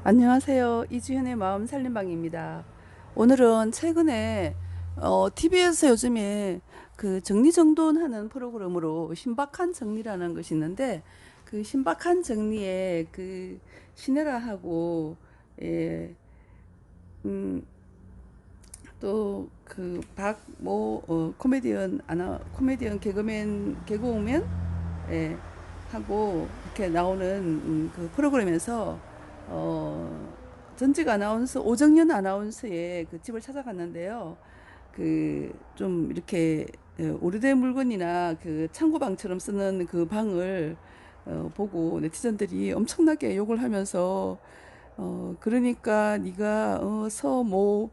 안녕하세요. 이주현의 마음 살림방입니다. 오늘은 최근에 TV에서 요즘에 그 정리정돈하는 프로그램으로 신박한 정리라는 것이 있는데 그 신박한 정리에 그 신혜라하고 예, 또 그 박모 코미디언 개그우먼 예, 하고 이렇게 나오는 그 프로그램에서 어, 전직 아나운서 오정연 아나운서의 그 집을 찾아갔는데요. 그 좀 이렇게 오래된 물건이나 그 창고방처럼 쓰는 그 방을 보고 네티즌들이 엄청나게 욕을 하면서 그러니까 네가 서모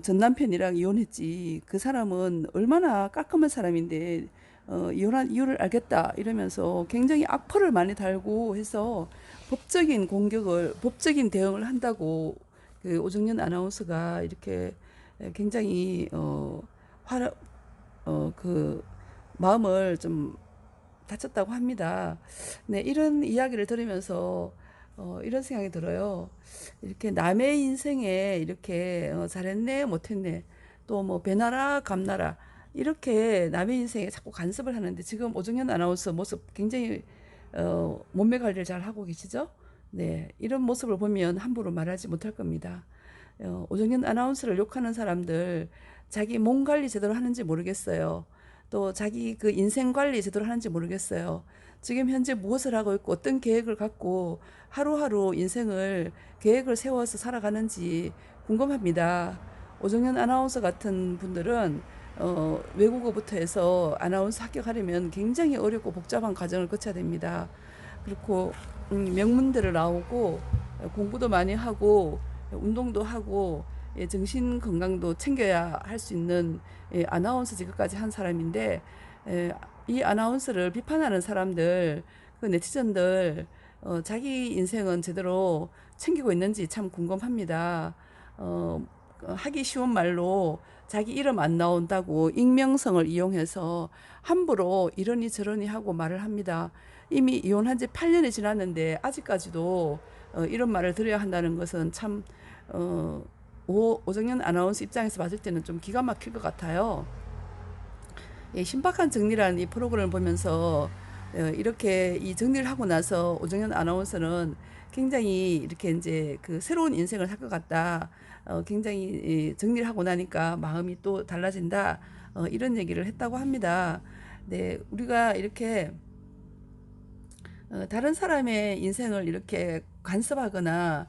전 남편이랑 이혼했지. 그 사람은 얼마나 깔끔한 사람인데 이혼한 이유를 알겠다 이러면서 굉장히 악플을 많이 달고 해서 법적인 대응을 한다고 그 오정연 아나운서가 이렇게 굉장히 화를 그 마음을 좀 다쳤다고 합니다. 네, 이런 이야기를 들으면서 이런 생각이 들어요. 이렇게 남의 인생에 이렇게 잘했네, 못했네, 또 뭐 배나라, 감나라 이렇게 남의 인생에 자꾸 간섭을 하는데 지금 오정현 아나운서 모습 굉장히 몸매 관리를 잘 하고 계시죠? 네, 이런 모습을 보면 함부로 말하지 못할 겁니다. 오정현 아나운서를 욕하는 사람들 자기 몸 관리 제대로 하는지 모르겠어요. 또 자기 그 인생 관리 제대로 하는지 모르겠어요. 지금 현재 무엇을 하고 있고 어떤 계획을 갖고 하루하루 인생을 계획을 세워서 살아가는지 궁금합니다. 오정현 아나운서 같은 분들은 외국어부터 해서 아나운서 합격하려면 굉장히 어렵고 복잡한 과정을 거쳐야 됩니다. 그렇고 명문대를 나오고 공부도 많이 하고 운동도 하고 정신 건강도 챙겨야 할 수 있는 아나운서 직업까지 한 사람인데 이 아나운서를 비판하는 사람들, 그 네티즌들 자기 인생은 제대로 챙기고 있는지 참 궁금합니다. 하기 쉬운 말로 자기 이름 안 나온다고 익명성을 이용해서 함부로 이러니 저러니 하고 말을 합니다. 이미 이혼한 지 8년이 지났는데 아직까지도 이런 말을 들어야 한다는 것은 참 오정연 아나운서 입장에서 봤을 때는 좀 기가 막힐 것 같아요. 예, 신박한 정리라는 이 프로그램을 보면서 이렇게 이 정리를 하고 나서 오정현 아나운서는 굉장히 이렇게 이제 그 새로운 인생을 살 것 같다. 굉장히 정리를 하고 나니까 마음이 또 달라진다. 이런 얘기를 했다고 합니다. 네, 우리가 이렇게 다른 사람의 인생을 이렇게 간섭하거나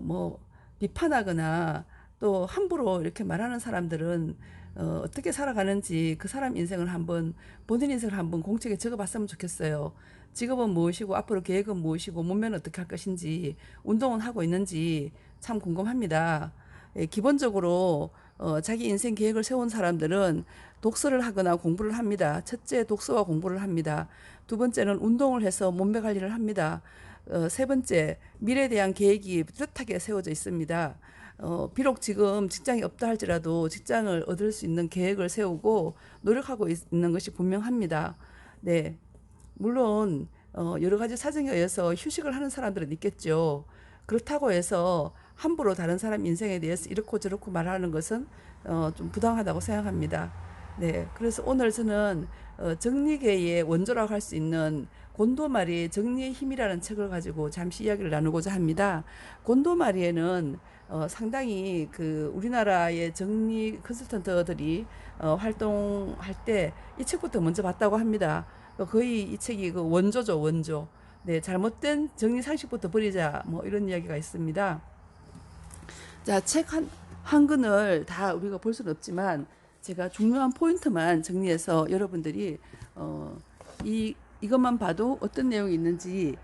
뭐 비판하거나 또 함부로 이렇게 말하는 사람들은 어떻게 살아가는지 그 사람 인생을 한번 본인 인생을 한번 공책에 적어봤으면 좋겠어요. 직업은 무엇이고 앞으로 계획은 무엇이고 몸매는 어떻게 할 것인지 운동은 하고 있는지 참 궁금합니다. 예, 기본적으로 자기 인생 계획을 세운 사람들은 독서를 하거나 공부를 합니다. 첫째, 독서와 공부를 합니다. 두 번째는 운동을 해서 몸매 관리를 합니다. 세 번째, 미래에 대한 계획이 뚜렷하게 세워져 있습니다. 비록 지금 직장이 없다 할지라도 직장을 얻을 수 있는 계획을 세우고 노력하고 있는 것이 분명합니다. 네. 물론 여러 가지 사정에 의해서 휴식을 하는 사람들은 있겠죠. 그렇다고 해서 함부로 다른 사람 인생에 대해서 이렇고 저렇고 말하는 것은 좀 부당하다고 생각합니다. 네, 그래서 오늘 저는 정리계의 원조라고 할 수 있는 곤도마리의 정리의 힘이라는 책을 가지고 잠시 이야기를 나누고자 합니다. 곤도마리에는 상당히 그 우리나라의 정리 컨설턴트들이 활동할 때 이 책부터 먼저 봤다고 합니다. 거의 이 책이 그 원조죠, 원조. 네, 잘못된 정리 상식부터 버리자, 뭐 이런 이야기가 있습니다. 자, 책 한 권을 다 우리가 볼 수는 없지만 제가 중요한 포인트만 정리해서 여러분들이 이것만 봐도 어떤 내용이 있는지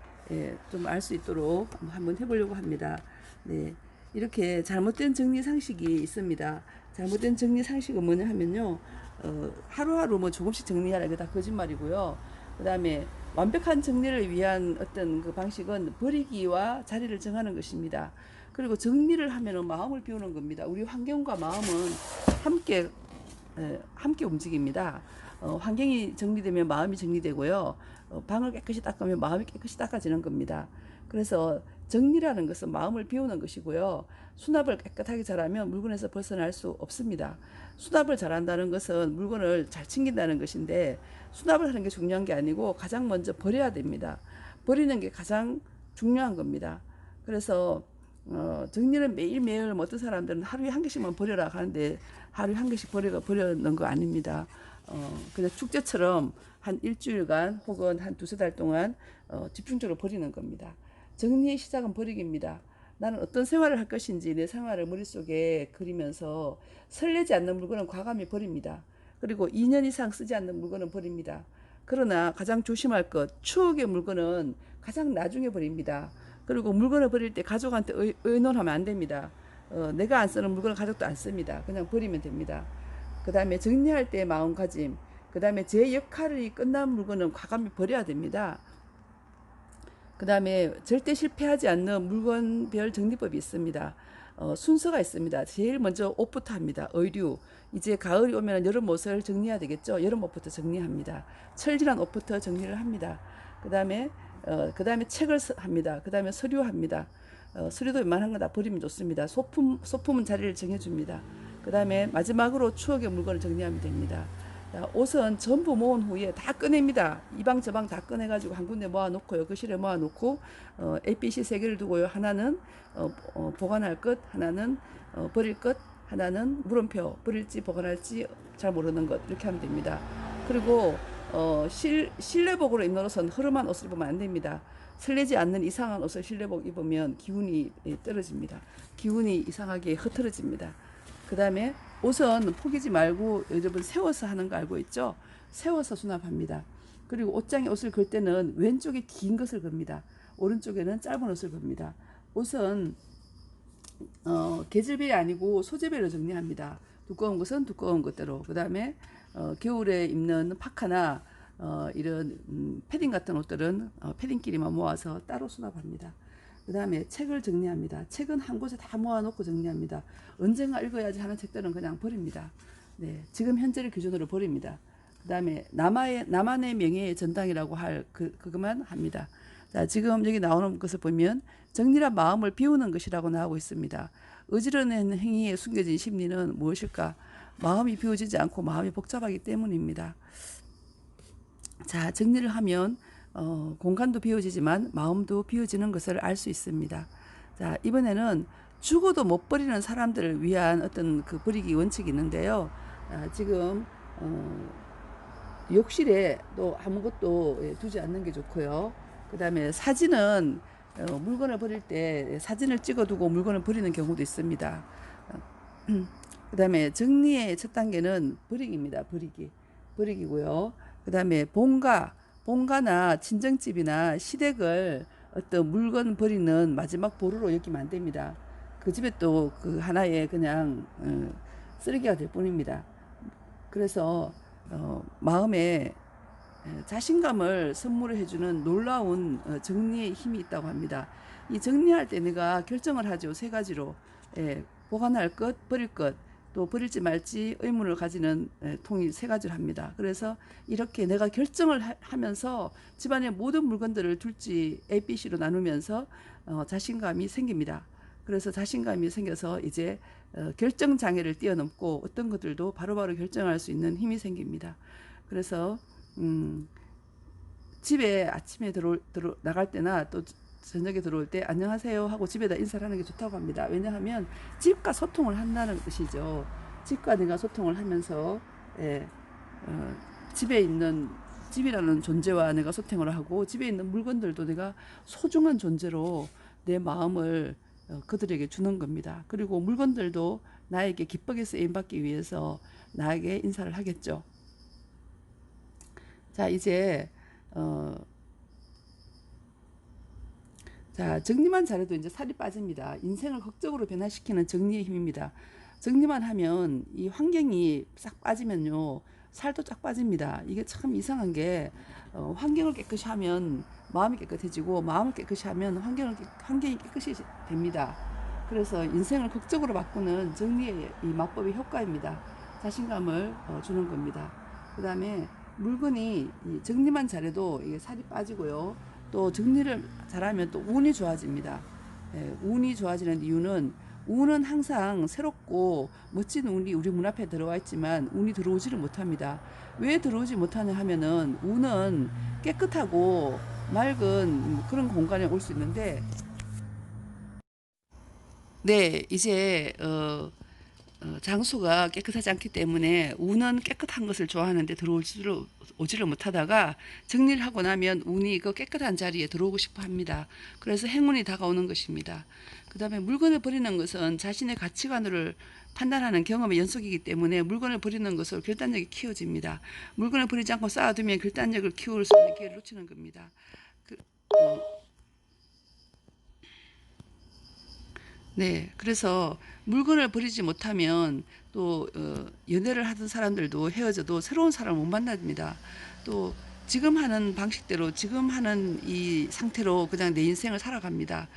좀 알 수 있도록 한번 해보려고 합니다. 네, 이렇게 잘못된 정리 상식이 있습니다. 잘못된 정리 상식은 뭐냐 하면요, 하루하루 뭐 조금씩 정리하라 이거 다 거짓말이고요. 그 다음에 완벽한 정리를 위한 어떤 그 방식은 버리기와 자리를 정하는 것입니다. 그리고 정리를 하면은 마음을 비우는 겁니다. 우리 환경과 마음은 함께 함께 움직입니다. 환경이 정리되면 마음이 정리되고요. 방을 깨끗이 닦으면 마음이 깨끗이 닦아지는 겁니다. 그래서 정리라는 것은 마음을 비우는 것이고요. 수납을 깨끗하게 잘하면 물건에서 벗어날 수 없습니다. 수납을 잘한다는 것은 물건을 잘 챙긴다는 것인데, 수납을 하는 게 중요한 게 아니고 가장 먼저 버려야 됩니다. 버리는 게 가장 중요한 겁니다. 그래서 정리는 매일매일 어떤 사람들은 하루에 한 개씩만 버려라 하는데, 하루에 한 개씩 버리는 거 아닙니다. 그냥 축제처럼 한 일주일간 혹은 한 두세 달 동안 집중적으로 버리는 겁니다. 정리의 시작은 버리기입니다. 나는 어떤 생활을 할 것인지 내 생활을 머릿속에 그리면서 설레지 않는 물건은 과감히 버립니다. 그리고 2년 이상 쓰지 않는 물건은 버립니다. 그러나 가장 조심할 것, 추억의 물건은 가장 나중에 버립니다. 그리고 물건을 버릴 때 가족한테 의논하면 안 됩니다. 내가 안 쓰는 물건을 가족도 안 씁니다. 그냥 버리면 됩니다. 그 다음에 정리할 때의 마음가짐, 그 다음에 제 역할이 끝난 물건은 과감히 버려야 됩니다. 그 다음에 절대 실패하지 않는 물건별 정리법이 있습니다. 순서가 있습니다. 제일 먼저 옷부터 합니다. 의류. 이제 가을이 오면 여름 옷을 정리해야 되겠죠. 여름 옷부터 정리합니다. 철질한 옷부터 정리를 합니다. 그 다음에 책을 합니다. 그 다음에 서류합니다. 서류도 웬만한 거 다 버리면 좋습니다. 소품은 자리를 정해줍니다. 그 다음에 마지막으로 추억의 물건을 정리하면 됩니다. 옷은 전부 모은 후에 다 꺼냅니다. 이 방 저 방 다 꺼내가지고 한 군데 모아놓고요. 거실에 모아놓고 ABCC 세 개를 두고요. 하나는 보관할 것, 하나는 버릴 것, 하나는 물음표, 버릴지 보관할지 잘 모르는 것, 이렇게 하면 됩니다. 그리고 실내복으로 입는 옷은 흐름한 옷을 입으면 안 됩니다. 설레지 않는 이상한 옷을 실내복 입으면 기운이 떨어집니다. 기운이 이상하게 흐트러집니다. 그 다음에 옷은 포기지 말고 여러분 세워서 하는 거 알고 있죠? 세워서 수납합니다. 그리고 옷장에 옷을 걸 때는 왼쪽에 긴 것을 겁니다. 오른쪽에는 짧은 옷을 겁니다. 옷은 계절별이 아니고 소재별로 정리합니다. 두꺼운 것은 두꺼운 것대로. 그 다음에 겨울에 입는 파카나 이런 패딩 같은 옷들은 패딩끼리만 모아서 따로 수납합니다. 그 다음에 책을 정리합니다. 책은 한 곳에 다 모아놓고 정리합니다. 언젠가 읽어야지 하는 책들은 그냥 버립니다. 네, 지금 현재를 기준으로 버립니다. 그 다음에 나만의 명예의 전당이라고 할 그것만 합니다. 자, 지금 여기 나오는 것을 보면 정리란 마음을 비우는 것이라고 나오고 있습니다. 어지러운 행위에 숨겨진 심리는 무엇일까? 마음이 비워지지 않고 마음이 복잡하기 때문입니다. 자, 정리를 하면 공간도 비워지지만 마음도 비워지는 것을 알 수 있습니다. 자, 이번에는 죽어도 못 버리는 사람들을 위한 어떤 그 버리기 원칙이 있는데요. 지금 욕실에 또 아무것도 두지 않는 게 좋고요. 그 다음에 사진은 물건을 버릴 때 사진을 찍어두고 물건을 버리는 경우도 있습니다. 그 다음에 정리의 첫 단계는 버리기입니다. 버리기고요. 그 다음에 본가나 친정집이나 시댁을 어떤 물건 버리는 마지막 보루로 여기면 안 됩니다. 그 집에 또 그 하나의 그냥 쓰레기가 될 뿐입니다. 그래서 마음에 자신감을 선물해주는 놀라운 정리의 힘이 있다고 합니다. 이 정리할 때 내가 결정을 하죠. 세 가지로. 보관할 것, 버릴 것, 또 버릴지 말지 의문을 가지는 통이 세 가지를 합니다. 그래서 이렇게 내가 결정을 하면서 집안의 모든 물건들을 둘지 A, B, C로 나누면서 자신감이 생깁니다. 그래서 자신감이 생겨서 이제 결정 장애를 뛰어넘고 어떤 것들도 바로바로 결정할 수 있는 힘이 생깁니다. 그래서 집에 아침에 나갈 때나 또 저녁에 들어올 때 안녕하세요 하고 집에다 인사를 하는 게 좋다고 합니다. 왜냐하면 집과 소통을 한다는 뜻이죠. 집과 내가 소통을 하면서 집에 있는 집이라는 존재와 내가 소통을 하고 집에 있는 물건들도 내가 소중한 존재로 내 마음을 그들에게 주는 겁니다. 그리고 물건들도 나에게 기쁘게 쓰임받기 위해서 나에게 인사를 하겠죠. 자, 이제 자, 정리만 잘해도 이제 살이 빠집니다. 인생을 극적으로 변화시키는 정리의 힘입니다. 정리만 하면 이 환경이 싹 빠지면요, 살도 쫙 빠집니다. 이게 참 이상한 게 환경을 깨끗이 하면 마음이 깨끗해지고 마음을 깨끗이 하면 환경이 깨끗이 됩니다. 그래서 인생을 극적으로 바꾸는 정리의 이 마법의 효과입니다. 자신감을 주는 겁니다. 그 다음에 물건이 정리만 잘해도 이게 살이 빠지고요. 또 정리를 잘하면 또 운이 좋아집니다. 운이 좋아지는 이유는 운은 항상 새롭고 멋진 운이 우리 문 앞에 들어와 있지만 운이 들어오지를 못합니다. 왜 들어오지 못하냐 하면은 운은 깨끗하고 맑은 그런 공간에 올 수 있는데 네, 이제 장소가 깨끗하지 않기 때문에 운은 깨끗한 것을 좋아하는데 오지를 못하다가 정리를 하고 나면 운이 그 깨끗한 자리에 들어오고 싶어 합니다. 그래서 행운이 다가오는 것입니다. 그 다음에 물건을 버리는 것은 자신의 가치관을 판단하는 경험의 연속이기 때문에 물건을 버리는 것으로 결단력이 키워집니다. 물건을 버리지 않고 쌓아두면 결단력을 키울 수 있는 기회를 놓치는 겁니다. 그, 어, 네, 그래서 물건을 버리지 못하면 또 연애를 하던 사람들도 헤어져도 새로운 사람을 못 만납니다. 또 지금 하는 방식대로 지금 하는 이 상태로 그냥 내 인생을 살아갑니다.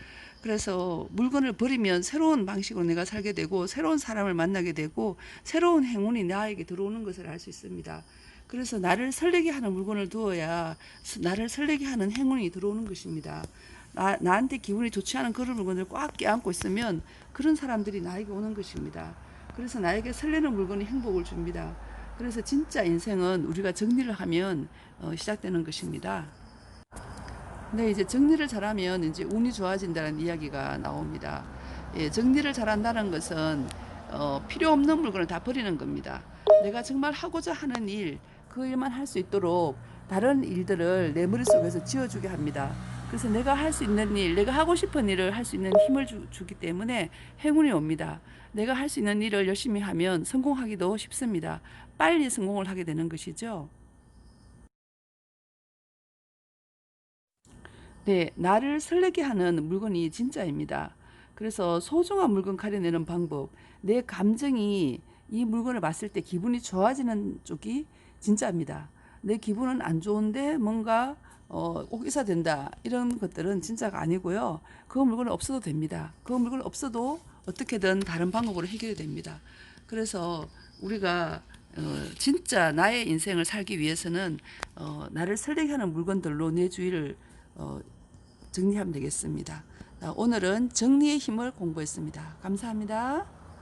그래서 물건을 버리면 새로운 방식으로 내가 살게 되고 새로운 사람을 만나게 되고 새로운 행운이 나에게 들어오는 것을 알 수 있습니다. 그래서 나를 설레게 하는 물건을 두어야 나를 설레게 하는 행운이 들어오는 것입니다. 나한테 기분이 좋지 않은 그런 물건을 꽉 껴안고 있으면 그런 사람들이 나에게 오는 것입니다. 그래서 나에게 설레는 물건이 행복을 줍니다. 그래서 진짜 인생은 우리가 정리를 하면 시작되는 것입니다. 근데 이제 정리를 잘하면 이제 운이 좋아진다는 이야기가 나옵니다. 예, 정리를 잘한다는 것은 필요 없는 물건을 다 버리는 겁니다. 내가 정말 하고자 하는 일, 그 일만 할 수 있도록 다른 일들을 내 머릿속에서 지어주게 합니다. 그래서 내가 할 수 있는 일, 내가 하고 싶은 일을 할 수 있는 힘을 주기 때문에 행운이 옵니다. 내가 할 수 있는 일을 열심히 하면 성공하기도 쉽습니다. 빨리 성공을 하게 되는 것이죠. 네, 나를 설레게 하는 물건이 진짜입니다. 그래서 소중한 물건 가려내는 방법, 내 감정이 이 물건을 봤을 때 기분이 좋아지는 쪽이 진짜입니다. 내 기분은 안 좋은데 뭔가 꼭 있어야 된다. 이런 것들은 진짜가 아니고요. 그 물건은 없어도 됩니다. 그 물건은 없어도 어떻게든 다른 방법으로 해결이 됩니다. 그래서 우리가 진짜 나의 인생을 살기 위해서는 나를 설레게 하는 물건들로 내 주위를 어, 정리하면 되겠습니다. 오늘은 정리의 힘을 공부했습니다. 감사합니다.